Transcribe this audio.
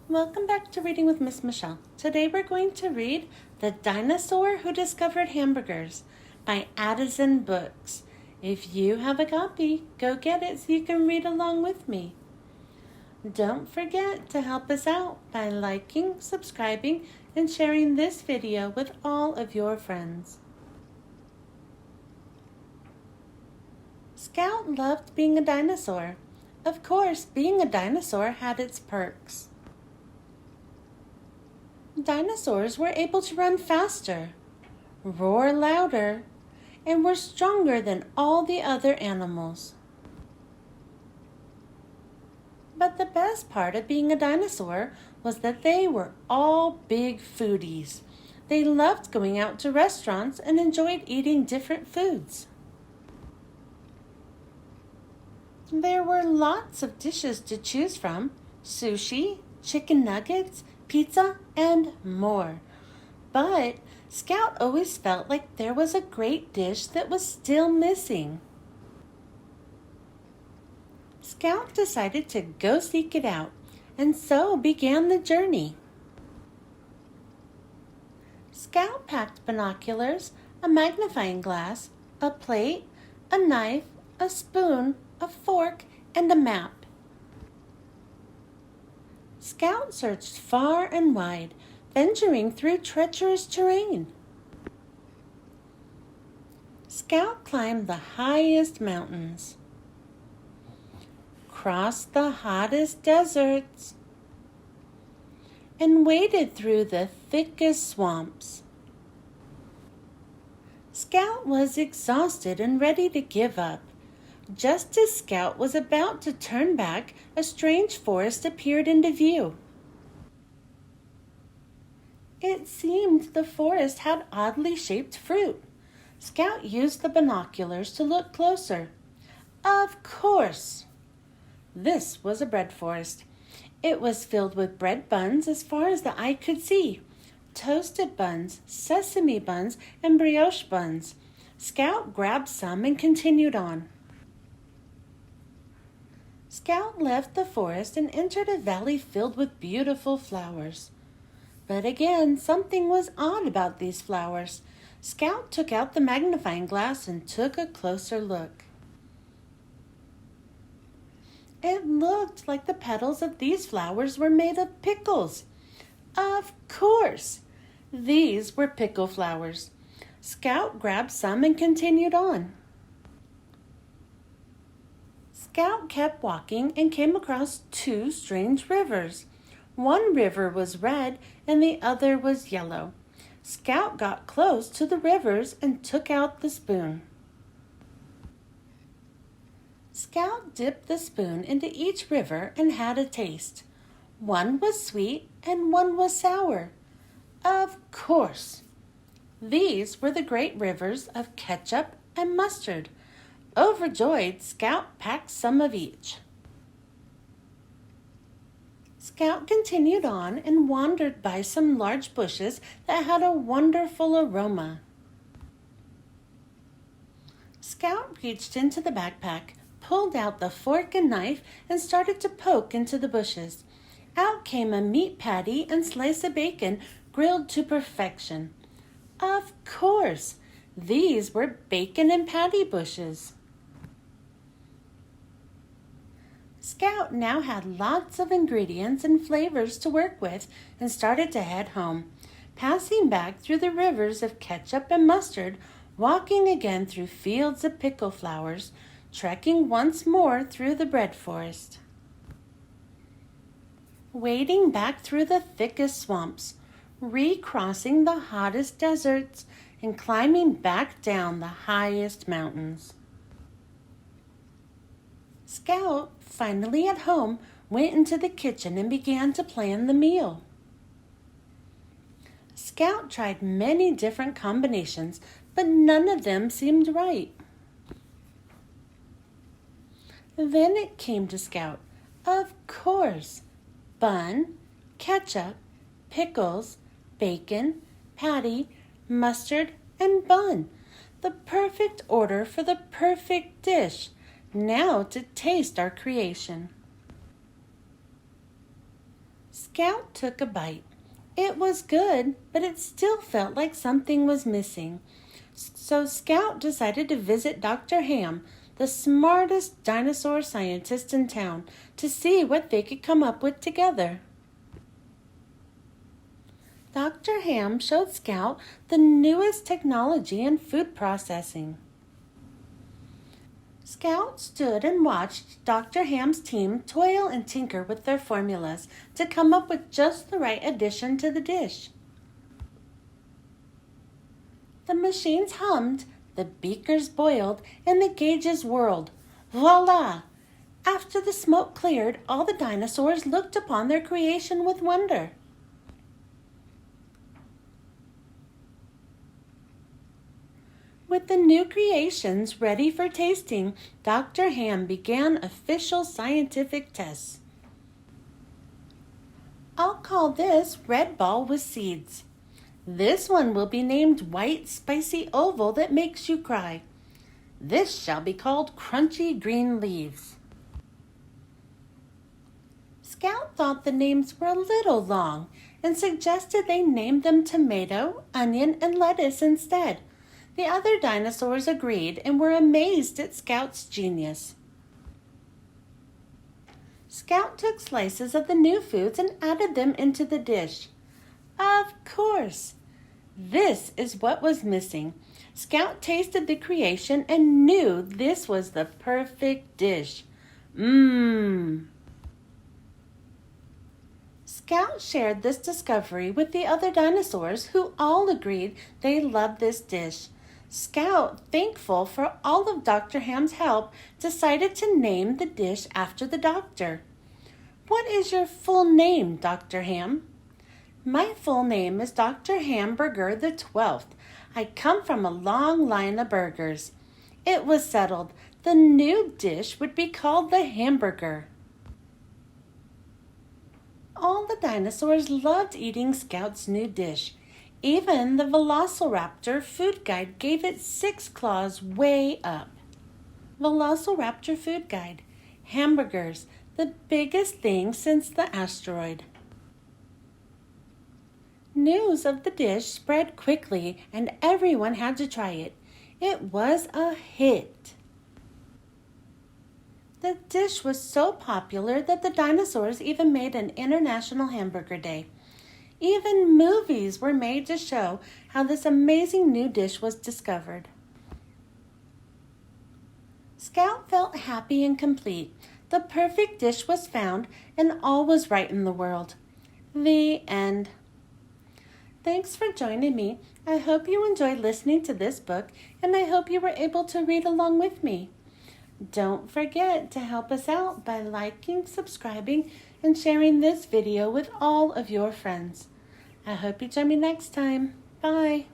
Welcome back to Reading with Miss Michelle. Today we're going to read The Dinosaur Who Discovered Hamburgers by Adisan Books. If you have a copy, go get it so you can read along with me. Don't forget to help us out by liking, subscribing, and sharing this video with all of your friends. Scout loved being a dinosaur. Of course, being a dinosaur had its perks. Dinosaurs were able to run faster, roar louder, and were stronger than all the other animals. But the best part of being a dinosaur was that they were all big foodies. They loved going out to restaurants and enjoyed eating different foods. There were lots of dishes to choose from: sushi, chicken nuggets, pizza, and more. But Scout always felt like there was a great dish that was still missing. Scout decided to go seek it out, and so began the journey. Scout packed binoculars, a magnifying glass, a plate, a knife, a spoon, a fork, and a map. Scout searched far and wide, venturing through treacherous terrain. Scout climbed the highest mountains, crossed the hottest deserts, and waded through the thickest swamps. Scout was exhausted and ready to give up. Just as Scout was about to turn back, a strange forest appeared into view. It seemed the forest had oddly shaped fruit. Scout used the binoculars to look closer. Of course! This was a bread forest. It was filled with bread buns as far as the eye could see. Toasted buns, sesame buns, and brioche buns. Scout grabbed some and continued on. Scout left the forest and entered a valley filled with beautiful flowers. But again, something was odd about these flowers. Scout took out the magnifying glass and took a closer look. It looked like the petals of these flowers were made of pickles. Of course! These were pickle flowers. Scout grabbed some and continued on. Scout kept walking and came across two strange rivers. One river was red and the other was yellow. Scout got close to the rivers and took out the spoon. Scout dipped the spoon into each river and had a taste. One was sweet and one was sour. Of course! These were the great rivers of ketchup and mustard. Overjoyed, Scout packed some of each. Scout continued on and wandered by some large bushes that had a wonderful aroma. Scout reached into the backpack, pulled out the fork and knife, and started to poke into the bushes. Out came a meat patty and slice of bacon grilled to perfection. Of course, these were bacon and patty bushes. Scout now had lots of ingredients and flavors to work with and started to head home, passing back through the rivers of ketchup and mustard, walking again through fields of pickle flowers, trekking once more through the bread forest, wading back through the thickest swamps, recrossing the hottest deserts, and climbing back down the highest mountains. Scout, finally at home, went into the kitchen and began to plan the meal. Scout tried many different combinations, but none of them seemed right. Then it came to Scout. Of course, bun, ketchup, pickles, bacon, patty, mustard, and bun. The perfect order for the perfect dish. Now to taste our creation. Scout took a bite. It was good, but it still felt like something was missing. So Scout decided to visit Dr. Ham, the smartest dinosaur scientist in town, to see what they could come up with together. Dr. Ham showed Scout the newest technology in food processing. Scout stood and watched Dr. Ham's team toil and tinker with their formulas to come up with just the right addition to the dish. The machines hummed, the beakers boiled, and the gauges whirled. Voila! After the smoke cleared, all the dinosaurs looked upon their creation with wonder. With the new creations ready for tasting, Dr. Ham began official scientific tests. I'll call this red ball with seeds. This one will be named white spicy oval that makes you cry. This shall be called crunchy green leaves. Scout thought the names were a little long and suggested they name them tomato, onion, and lettuce instead. The other dinosaurs agreed and were amazed at Scout's genius. Scout took slices of the new foods and added them into the dish. Of course! This is what was missing. Scout tasted the creation and knew this was the perfect dish. Scout shared this discovery with the other dinosaurs, who all agreed they loved this dish. Scout, thankful for all of Dr. Ham's help, decided to name the dish after the doctor. What is your full name, Dr. Ham? My full name is Dr. Hamburger the 12th. I come from a long line of burgers. It was settled. The new dish would be called the Hamburger. All the dinosaurs loved eating Scout's new dish. Even the Velociraptor food guide gave it 6 claws way up. Velociraptor food guide. Hamburgers, the biggest thing since the asteroid. News of the dish spread quickly and everyone had to try it. It was a hit. The dish was so popular that the dinosaurs even made an International Hamburger Day. Even movies were made to show how this amazing new dish was discovered. Scout felt happy and complete. The perfect dish was found and all was right in the world. The end. Thanks for joining me. I hope you enjoyed listening to this book and I hope you were able to read along with me. Don't forget to help us out by liking, subscribing, and sharing this video with all of your friends. I hope you join me next time. Bye.